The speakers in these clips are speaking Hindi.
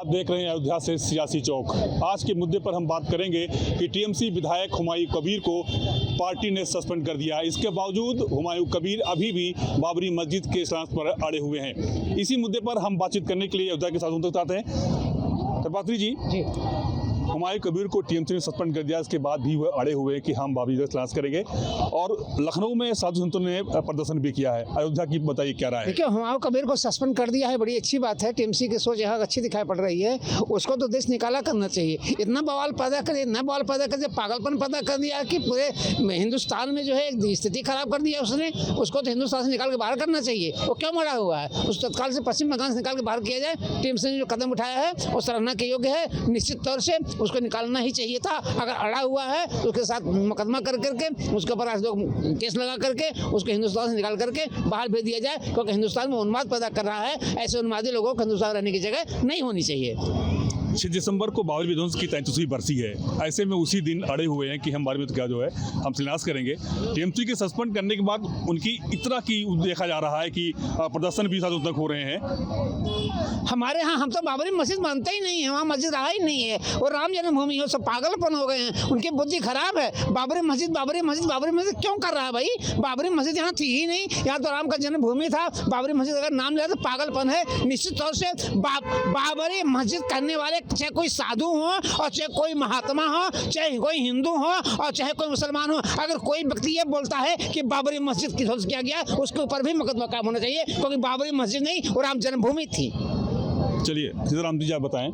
आप देख रहे हैं अयोध्या से सियासी चौक। आज के मुद्दे पर हम बात करेंगे कि टीएमसी विधायक हुमायूं कबीर को पार्टी ने सस्पेंड कर दिया है। इसके बावजूद हुमायूं कबीर अभी भी बाबरी मस्जिद के इस्लाम पर अड़े हुए हैं। इसी मुद्दे पर हम बातचीत करने के लिए अयोध्या के साधु तक आते हैं। करपात्री जी, हुमायूं कबीर को टीएमसी ने सस्पेंड कर दिया, इसके बाद भी वह अड़े हुए कि हम बाबरी मस्जिद क्लास करेंगे और लखनऊ में साधु संतों ने प्रदर्शन भी किया है। अयोध्या की बताइए क्या राय है? देखिए, हुमायूं कबीर को सस्पेंड कर दिया है, बड़ी अच्छी बात है। टीएमसी की सोच यहाँ अच्छी दिखाई पड़ रही है। उसको तो देश निकाला करना चाहिए। इतना बवाल पैदा कर पागलपन पैदा कर दिया कि पूरे हिंदुस्तान में जो है एक स्थिति खराब कर दी है उसने। उसको तो हिंदुस्तान से निकाल के बाहर करना चाहिए। वो क्यों मरा हुआ है? उस तत्काल से पश्चिम बंगाल से निकाल के बाहर किया जाए। टीएमसी ने जो कदम उठाया है वो सराहना के योग्य है। निश्चित तौर से उसको निकालना ही चाहिए था। अगर अड़ा हुआ है तो उसके साथ मुकदमा करके उसके ऊपर केस लगा करके उसको हिंदुस्तान से निकाल करके बाहर भेज दिया जाए, क्योंकि हिंदुस्तान में उन्माद पैदा कर रहा है। ऐसे उन्मादी लोगों को हिंदुस्तान रहने की जगह नहीं होनी चाहिए। 6 दिसंबर को बाबरी विध्वंस की 33वीं बरसी है। ऐसे में उसी दिन अड़े हुए हैं कि हम बाबरी मस्जिद का जो है हम शिलान्यास करेंगे। टीएमसी के सस्पेंड करने के बाद उनकी इतना की देखा जा रहा है कि प्रदर्शन भी साधु तक हो रहे हैं। हमारे यहाँ हम तो बाबरी मस्जिद मानते ही नहीं है। वहाँ मस्जिद रहा ही नहीं है। वो राम जन्मभूमि हो, सब पागलपन हो गए हैं। उनकी बुद्धि खराब है। बाबरी मस्जिद क्यों कर रहा है भाई? बाबरी मस्जिद यहाँ थी ही नहीं। यहाँ तो राम का जन्मभूमि था। बाबरी मस्जिद अगर नाम लिया तो पागलपन है। निश्चित तौर से बाबरी मस्जिद करने वाले चाहे कोई साधु हो और चाहे कोई महात्मा हो, चाहे कोई हिंदू हो और चाहे कोई मुसलमान हो, अगर कोई व्यक्ति ये बोलता है कि बाबरी मस्जिद की ध्वंस किया गया, उसके ऊपर भी मुकदमा कायम होना चाहिए, क्योंकि बाबरी मस्जिद नहीं, वो राम जन्मभूमि थी। चलिए सीताराम जी, आप बताएं।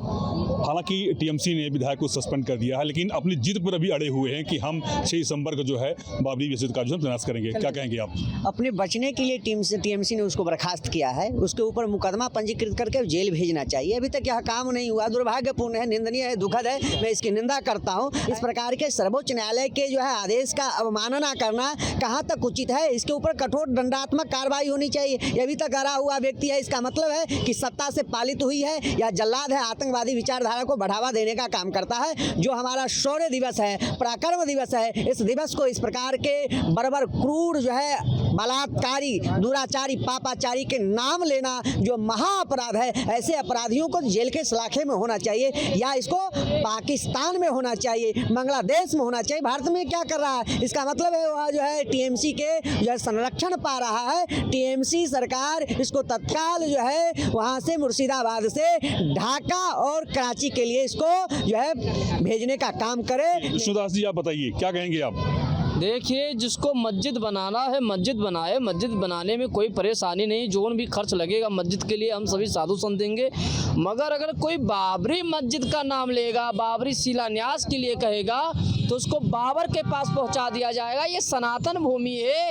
हालांकि टीएमसी ने विधायक को सस्पेंड कर दिया है, लेकिन अपनी जिद पर अभी अड़े हुए हैं कि हम 6 दिसंबर को जो है बाबरी मस्जिद का जो है प्रयास करेंगे। क्या कहेंगे आप? अपने बचने के लिए टीएमसी ने उसको बर्खास्त किया है। उसके ऊपर मुकदमा पंजीकृत करके जेल भेजना चाहिए। अभी तक यह काम नहीं हुआ। दुर्भाग्यपूर्ण है, निंदनीय है, दुखद है। मैं इसकी निंदा करता हूँ। इस प्रकार के सर्वोच्च न्यायालय के जो है आदेश का अवमानना करना कहाँ तक उचित है? इसके ऊपर कठोर दंडात्मक कार्रवाई होनी चाहिए। ये अभी तक अड़ा हुआ व्यक्ति है, इसका मतलब है कि सत्ता से पालित हुई है या जल्लाद है, आतंकवादी विचारधारा को बढ़ावा देने का काम करता है। जो हमारा शौर्य दिवस है, पराक्रम दिवस है, इस दिवस को इस प्रकार के बर्बर क्रूर जो है बलात्कारी, दुराचारी, पापाचारी के नाम लेना जो महाअपराध है, ऐसे अपराधियों को जेल के सलाखे में होना चाहिए या इसको पाकिस्तान में होना चाहिए, बांग्लादेश में होना चाहिए। भारत में क्या कर रहा है? इसका मतलब है वह जो है टीएमसी के जो है संरक्षण पा रहा है। टीएमसी सरकार इसको तत्काल जो है वहाँ से मुर्शिदाबाद से ढाका और कराची के लिए इसको जो है भेजने का काम करे। विष्णुदास जी, आप बताइए क्या कहेंगे आप? देखिए, जिसको मस्जिद बनाना है मस्जिद बनाए। मस्जिद बनाने में कोई परेशानी नहीं। जोन भी खर्च लगेगा मस्जिद के लिए हम सभी साधु संत देंगे। मगर अगर कोई बाबरी मस्जिद का नाम लेगा, बाबरी शिलान्यास के लिए कहेगा, तो उसको बाबर के पास पहुंचा दिया जाएगा। ये सनातन भूमि है,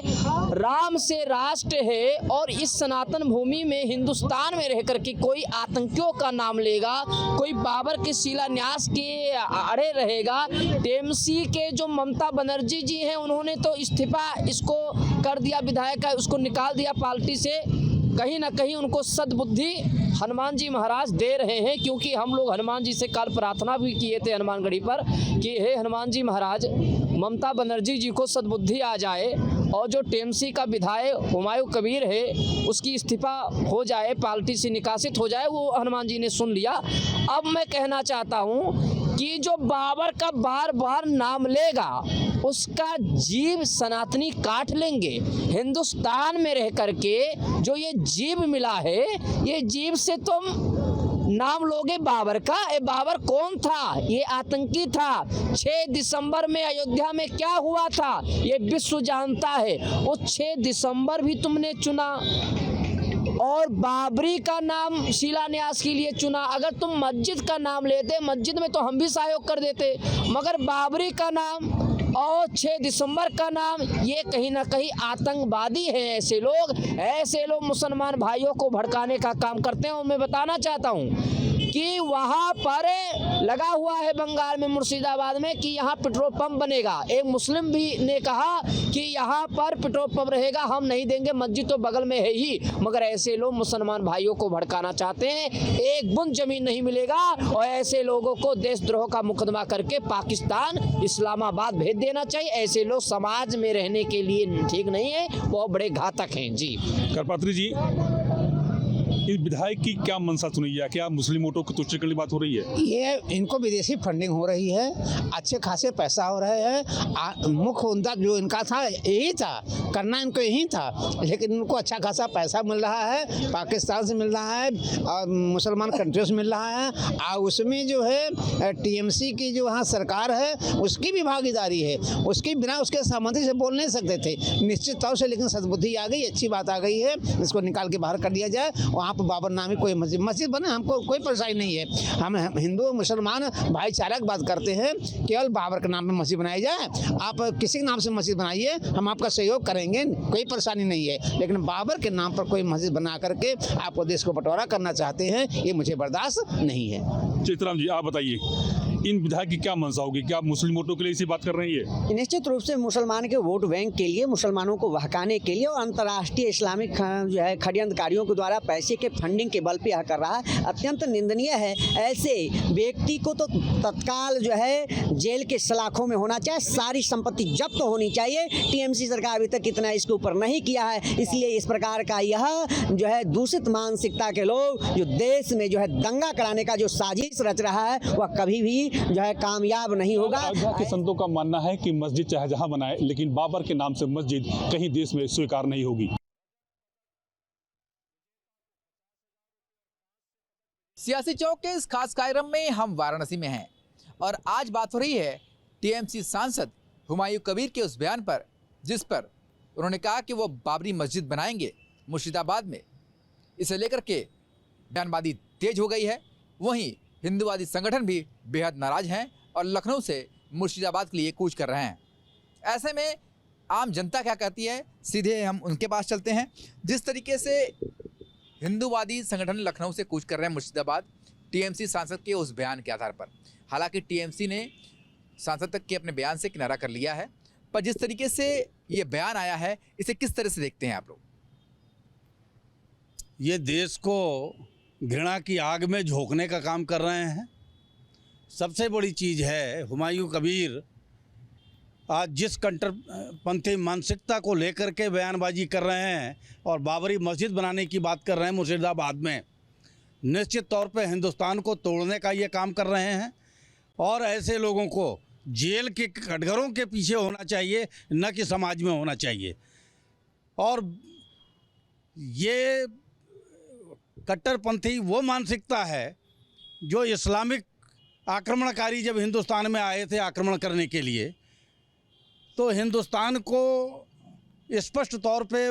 राम से राष्ट्र है, और इस सनातन भूमि में हिंदुस्तान में रह करके कोई आतंकियों का नाम लेगा, कोई बाबर के शिलान्यास के अड़े रहेगा। टीएमसी के जो ममता बनर्जी जी हैं, उन्होंने तो इस्तीफा इसको कर दिया, विधायक का उसको निकाल दिया पार्टी से। कहीं ना कहीं उनको सद्बुद्धि हनुमान जी महाराज दे रहे हैं, क्योंकि हम लोग हनुमान जी से कल प्रार्थना भी किए थे हनुमानगढ़ी पर कि हे हनुमान जी महाराज, ममता बनर्जी जी को सद्बुद्धि आ जाए और जो टीएमसी का विधायक हुमायूं कबीर है उसकी इस्तीफा हो जाए, पार्टी से निकासित हो जाए। वो हनुमान जी ने सुन लिया। अब मैं कहना चाहता हूँ कि जो बाबर का बार बार नाम लेगा उसका जीव सनातनी काट लेंगे। हिंदुस्तान में रह करके जो ये जीव मिला है, ये जीव से तुम नाम लोगे बाबर का। ए बाबर कौन था? ये आतंकी था। 6 दिसंबर में अयोध्या में क्या हुआ था ये विश्व जानता है। वो 6 दिसंबर भी तुमने चुना और बाबरी का नाम शिलान्यास के लिए चुना। अगर तुम मस्जिद का नाम लेते, मस्जिद में तो हम भी सहयोग कर देते, मगर बाबरी का नाम और 6 दिसंबर का नाम, ये कहीं ना कहीं आतंकवादी हैं। ऐसे लोग मुसलमान भाइयों को भड़काने का काम करते हैं। और मैं बताना चाहता हूँ कि वहाँ पर लगा हुआ है बंगाल में मुर्शिदाबाद में कि यहाँ पेट्रोल पंप बनेगा। एक मुस्लिम भी ने कहा कि यहाँ पर पेट्रोल पंप रहेगा, हम नहीं देंगे, मस्जिद तो बगल में है ही। मगर ऐसे लोग मुसलमान भाइयों को भड़काना चाहते हैं। एक बूंद जमीन नहीं मिलेगा और ऐसे लोगों को देशद्रोह का मुकदमा करके पाकिस्तान, इस्लामाबाद भेज देना चाहिए। ऐसे लोग समाज में रहने के लिए ठीक नहीं है, बहुत बड़े घातक हैं। जी करपात्री जी, इस विधायक की क्या मंशा सुनी है? क्या मुस्लिम वोटों की तुष्टि करने की बात हो रही है? ये इनको विदेशी फंडिंग हो रही है, अच्छे खासे पैसा हो रहे हैं। मुख्य उनका जो इनका था यही था, करना इनको यही था, लेकिन इनको अच्छा खासा पैसा मिल रहा है, पाकिस्तान से मिल रहा है और मुसलमान कंट्रियों से मिल रहा है। और उसमें जो है टीएमसी की जो वहाँ सरकार है उसकी भी भागीदारी है, उसकी बिना उसके सहमति से बोल नहीं सकते थे निश्चित तौर से। लेकिन सद्बुद्धि आ गई, अच्छी बात आ गई है, इसको निकाल के बाहर कर दिया जाए। वहाँ पर बाबर नामी कोई मस्जिद बने, हमको कोई परेशानी नहीं है। हम हिंदू मुसलमान भाईचारा की बात करते हैं, केवल बाबर के नाम पे मस्जिद बनाई जाए। आप किसी के नाम से मस्जिद बनाइए, हम आपका सहयोग करेंगे, कोई परेशानी नहीं है। लेकिन बाबर के नाम पर कोई मस्जिद बना करके आपको देश को बंटवारा करना चाहते हैं, ये मुझे बर्दाश्त नहीं है। चित्राम जी, आप बताइए, इन विधायक की क्या मंशा होगी? क्या मुस्लिम वोटों के लिए इसी बात कर रही है? निश्चित रूप से मुसलमान के वोट बैंक के लिए, मुसलमानों को बहकाने के लिए और अंतर्राष्ट्रीय इस्लामिक जो है षड्यंत्रकारियों के द्वारा पैसे के फंडिंग के बल पे यह कर रहा है। अत्यंत निंदनीय है। ऐसे व्यक्ति को तो तत्काल जो है जेल के सलाखों में होना चाहिए, सारी संपत्ति जब्त होनी चाहिए। टीएमसी सरकार अभी तक इतना इसके ऊपर नहीं किया है, इसलिए इस प्रकार का यह जो है दूषित मानसिकता के लोग जो देश में जो है दंगा कराने का जो साजिश रच रहा है वह कभी भी जो है कामयाब नहीं होगा। अयोध्या के संतों का मानना है कि मस्जिद चाहे जहां बनाए, लेकिन बाबर के नाम से मस्जिद कहीं देश में स्वीकार नहीं होगी। सियासी चौक के इस खास कार्यक्रम में हम वाराणसी में हैं और आज बात हो रही है टीएमसी सांसद हुमायूं कबीर के उस बयान पर जिस पर उन्होंने कहा कि वो बाबरी मस्जिद बनाएंगे मुर्शिदाबाद में। इसे लेकर के बयानबाजी तेज हो गई है। वहीं हिंदूवादी संगठन भी बेहद नाराज हैं और लखनऊ से मुर्शिदाबाद के लिए कूच कर रहे हैं। ऐसे में आम जनता क्या कहती है, सीधे हम उनके पास चलते हैं। जिस तरीके से हिंदूवादी संगठन लखनऊ से कूच कर रहे हैं मुर्शिदाबाद, टीएमसी सांसद के उस बयान के आधार पर। हालांकि टीएमसी ने सांसद तक के अपने बयान से किनारा कर लिया है, पर जिस तरीके से ये बयान आया है इसे किस तरह से देखते हैं आप लोग? ये देश को घृणा की आग में झोंकने का काम कर रहे हैं। सबसे बड़ी चीज़ है, हुमायूं कबीर आज जिस कट्टरपंथी मानसिकता को लेकर के बयानबाजी कर रहे हैं और बाबरी मस्जिद बनाने की बात कर रहे हैं मुर्शिदाबाद में, निश्चित तौर पे हिंदुस्तान को तोड़ने का ये काम कर रहे हैं। और ऐसे लोगों को जेल के कटघरों के पीछे होना चाहिए, न कि समाज में होना चाहिए। और ये कट्टरपंथी वो मानसिकता है जो इस्लामिक आक्रमणकारी जब हिंदुस्तान में आए थे आक्रमण करने के लिए, तो हिंदुस्तान को स्पष्ट तौर पे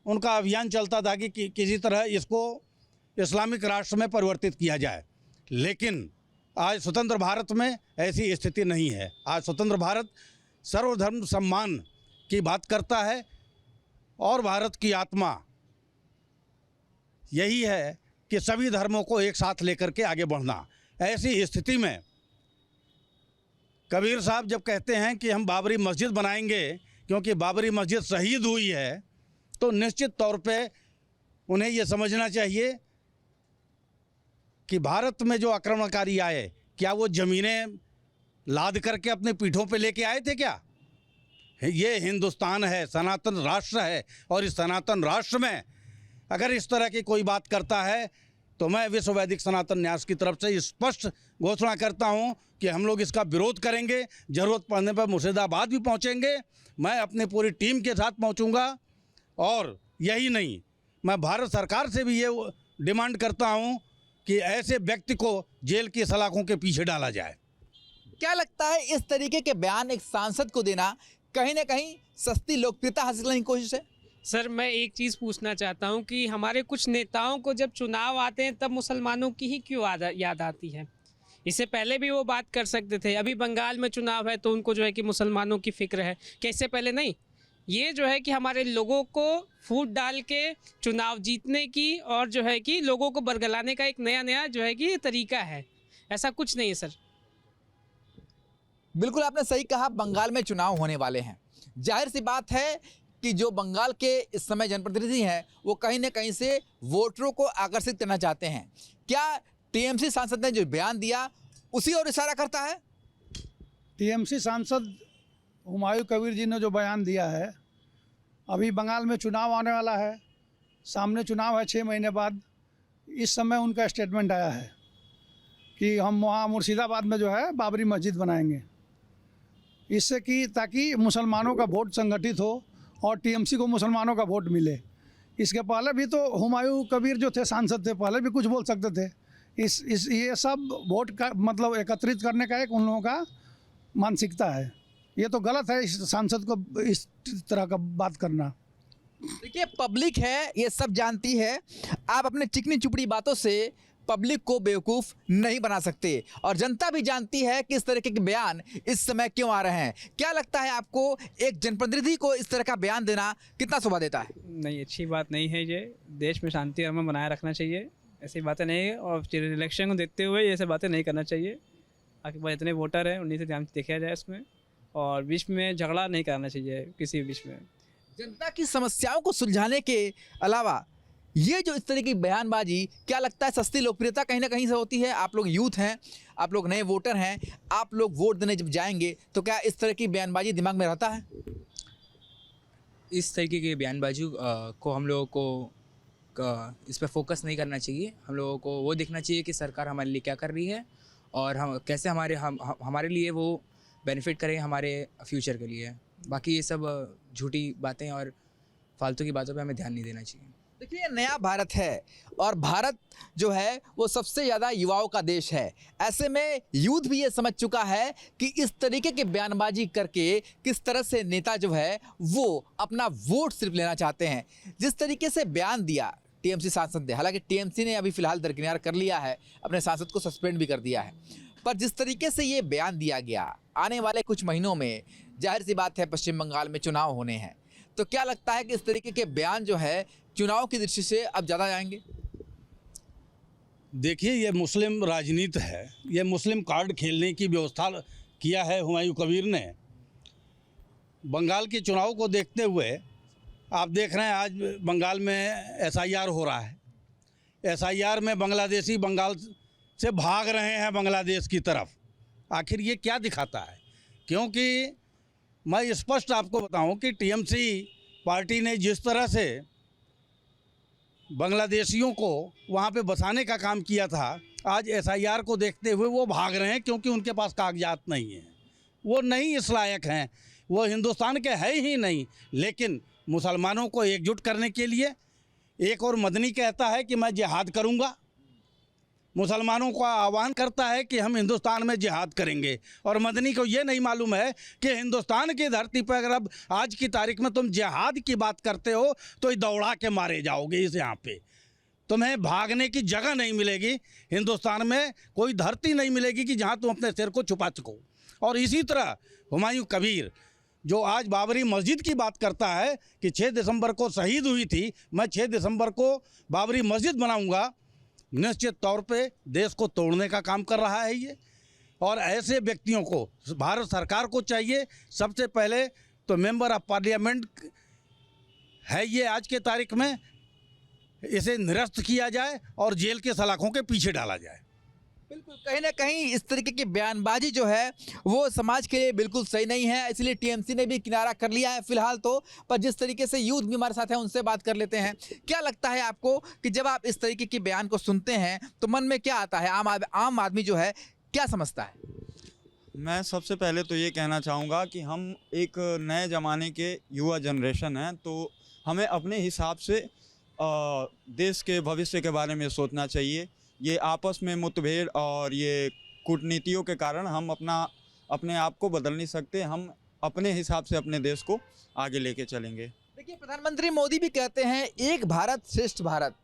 उनका अभियान चलता था कि किसी तरह इसको इस्लामिक राष्ट्र में परिवर्तित किया जाए। लेकिन आज स्वतंत्र भारत में ऐसी स्थिति नहीं है। आज स्वतंत्र भारत सर्वधर्म सम्मान की बात करता है और भारत की आत्मा यही है कि सभी धर्मों को एक साथ लेकर के आगे बढ़ना। ऐसी स्थिति में कबीर साहब जब कहते हैं कि हम बाबरी मस्जिद बनाएंगे क्योंकि बाबरी मस्जिद शहीद हुई है, तो निश्चित तौर पे उन्हें ये समझना चाहिए कि भारत में जो आक्रमणकारी आए, क्या वो ज़मीनें लाद करके अपने पीठों पे लेके आए थे क्या? ये हिंदुस्तान है, सनातन राष्ट्र है, और इस सनातन राष्ट्र में अगर इस तरह की कोई बात करता है तो मैं विश्व वैदिक सनातन न्यास की तरफ से स्पष्ट घोषणा करता हूं कि हम लोग इसका विरोध करेंगे। ज़रूरत पड़ने पर मुर्शिदाबाद भी पहुंचेंगे। मैं अपनी पूरी टीम के साथ पहुंचूंगा। और यही नहीं, मैं भारत सरकार से भी ये डिमांड करता हूं कि ऐसे व्यक्ति को जेल की सलाखों के पीछे डाला जाए। क्या लगता है इस तरीके के बयान एक सांसद को देना कहीं ना कहीं सस्ती लोकप्रियता हासिल करने की कोशिश है? सर, मैं एक चीज़ पूछना चाहता हूं कि हमारे कुछ नेताओं को जब चुनाव आते हैं तब मुसलमानों की ही क्यों याद आती है? इससे पहले भी वो बात कर सकते थे। अभी बंगाल में चुनाव है तो उनको जो है कि मुसलमानों की फिक्र है, क्या इससे पहले नहीं? ये जो है कि हमारे लोगों को फूट डाल के चुनाव जीतने की और जो है कि लोगों को बरगलाने का एक नया जो है कि तरीका है। ऐसा कुछ नहीं है सर। बिल्कुल आपने सही कहा, बंगाल में चुनाव होने वाले हैं। जाहिर सी बात है कि जो बंगाल के इस समय जनप्रतिनिधि हैं वो कहीं ना कहीं से वोटरों को आकर्षित करना चाहते हैं। क्या टीएमसी सांसद ने जो बयान दिया उसी ओर इशारा करता है? टीएमसी सांसद हुमायूं कबीर जी ने जो बयान दिया है, अभी बंगाल में चुनाव आने वाला है, सामने चुनाव है 6 महीने बाद, इस समय उनका स्टेटमेंट आया है कि हम वहाँ मुर्शिदाबाद में जो है बाबरी मस्जिद बनाएंगे, इससे कि ताकि मुसलमानों का वोट संगठित हो और टीएमसी को मुसलमानों का वोट मिले। इसके पहले भी तो हुमायूं कबीर जो थे सांसद थे, पहले भी कुछ बोल सकते थे। इस ये सब वोट का मतलब एकत्रित करने का एक उन लोगों का मानसिकता है। ये तो गलत है इस सांसद को इस तरह का बात करना। देखिए, पब्लिक है, ये सब जानती है। आप अपने चिकनी चुपड़ी बातों से पब्लिक को बेवकूफ़ नहीं बना सकते, और जनता भी जानती है कि इस तरह के बयान इस समय क्यों आ रहे हैं। क्या लगता है आपको, एक जनप्रतिनिधि को इस तरह का बयान देना कितना शोभा देता है? नहीं, अच्छी बात नहीं है। ये देश में शांति अमन बनाए रखना चाहिए, ऐसी बातें नहीं है। और इलेक्शन को देखते हुए ये सब बातें नहीं करना चाहिए। आपके पास इतने वोटर हैं, उन्हीं से ध्यान देखा जाए इसमें, और बीच में झगड़ा नहीं करना चाहिए किसी बीच में। जनता की समस्याओं को सुलझाने के अलावा ये जो इस तरह की बयानबाजी, क्या लगता है सस्ती लोकप्रियता कहीं ना कहीं से होती है? आप लोग यूथ हैं, आप लोग नए वोटर हैं, आप लोग वोट देने जब जाएंगे तो क्या इस तरह की बयानबाजी दिमाग में रहता है? इस तरीके की बयानबाजी को हम लोगों को इस पर फोकस नहीं करना चाहिए। हम लोगों को वो देखना चाहिए कि सरकार हमारे लिए क्या कर रही है और हम कैसे हमारे लिए वो बेनिफिट करें हमारे फ्यूचर के लिए। बाकी ये सब झूठी बातें और फालतू की बातों पे हमें ध्यान नहीं देना चाहिए। देखिए, नया भारत है और भारत जो है वो सबसे ज़्यादा युवाओं का देश है। ऐसे में यूथ भी ये समझ चुका है कि इस तरीके की बयानबाजी करके किस तरह से नेता जो है वो अपना वोट सिर्फ लेना चाहते हैं। जिस तरीके से बयान दिया टीएमसी सांसद ने, हालांकि टीएमसी ने अभी फिलहाल दरकिनार कर लिया है, अपने सांसद को सस्पेंड भी कर दिया है, पर जिस तरीके से ये बयान दिया गया, आने वाले कुछ महीनों में जाहिर सी बात है पश्चिम बंगाल में चुनाव होने हैं, तो क्या लगता है कि इस तरीके के बयान जो है चुनाव की दृष्टि से अब ज़्यादा जाएंगे? देखिए, ये मुस्लिम राजनीति है, ये मुस्लिम कार्ड खेलने की व्यवस्था किया है हुमायूं कबीर ने। बंगाल के चुनाव को देखते हुए आप देख रहे हैं आज बंगाल में एसआईआर हो रहा है। एसआईआर में बांग्लादेशी बंगाल से भाग रहे हैं बांग्लादेश की तरफ। आखिर ये क्या दिखाता है? क्योंकि मैं स्पष्ट आपको बताऊं कि टीएमसी पार्टी ने जिस तरह से बांग्लादेशियों को वहाँ पे बसाने का काम किया था, आज एसआईआर को देखते हुए वो भाग रहे हैं क्योंकि उनके पास कागजात नहीं हैं, वो नहीं इस लायक हैं, वो हिंदुस्तान के है ही नहीं। लेकिन मुसलमानों को एकजुट करने के लिए एक और मदनी कहता है कि मैं जिहाद करूँगा, मुसलमानों का आह्वान करता है कि हम हिंदुस्तान में जिहाद करेंगे, और मदनी को ये नहीं मालूम है कि हिंदुस्तान की धरती पर अगर अब आज की तारीख में तुम जिहाद की बात करते हो तो दौड़ा के मारे जाओगे। इस यहाँ पे तुम्हें भागने की जगह नहीं मिलेगी, हिंदुस्तान में कोई धरती नहीं मिलेगी कि जहाँ तुम अपने सिर को छुपा सको। और इसी तरह हुमायूं कबीर जो आज बाबरी मस्जिद की बात करता है कि 6 दिसंबर को शहीद हुई थी, मैं 6 दिसंबर को बाबरी मस्जिद बनाऊँगा, निश्चित तौर पे देश को तोड़ने का काम कर रहा है ये। और ऐसे व्यक्तियों को भारत सरकार को चाहिए, सबसे पहले तो मेंबर ऑफ पार्लियामेंट है ये आज के तारीख में, इसे निरस्त किया जाए और जेल के सलाखों के पीछे डाला जाए। बिल्कुल, कहीं ना कहीं इस तरीके की बयानबाजी जो है वो समाज के लिए बिल्कुल सही नहीं है, इसलिए टीएमसी ने भी किनारा कर लिया है फिलहाल तो। पर जिस तरीके से यूथ भी हमारे साथ हैं, उनसे बात कर लेते हैं। क्या लगता है आपको कि जब आप इस तरीके के बयान को सुनते हैं तो मन में क्या आता है? आम आदमी जो है क्या समझता है? मैं सबसे पहले तो ये कहना चाहूँगा कि हम एक नए ज़माने के युवा जनरेशन हैं, तो हमें अपने हिसाब से देश के भविष्य के बारे में सोचना चाहिए। ये आपस में मुठभेड़ और ये कूटनीतियों के कारण हम अपने आप को बदल नहीं सकते। हम अपने हिसाब से अपने देश को आगे लेके चलेंगे। देखिए, प्रधानमंत्री मोदी भी कहते हैं एक भारत श्रेष्ठ भारत,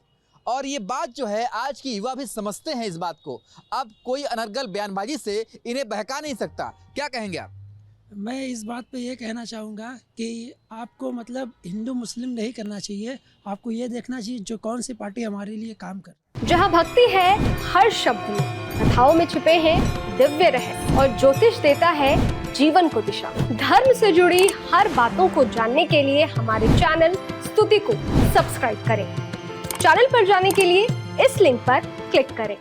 और ये बात जो है आज की युवा भी समझते हैं इस बात को। अब कोई अनर्गल बयानबाजी से इन्हें बहका नहीं सकता। क्या कहेंगे आप? मैं इस बात पे ये कहना चाहूँगा कि आपको मतलब हिंदू मुस्लिम नहीं करना चाहिए, आपको ये देखना चाहिए जो कौन सी पार्टी हमारे लिए काम कर। जहाँ भक्ति है हर शब्द में, कथाओं में छुपे हैं दिव्य रहस्य, और ज्योतिष देता है जीवन को दिशा। धर्म से जुड़ी हर बातों को जानने के लिए हमारे चैनल स्तुति को सब्सक्राइब करें। चैनल पर जाने के लिए इस लिंक पर क्लिक करें।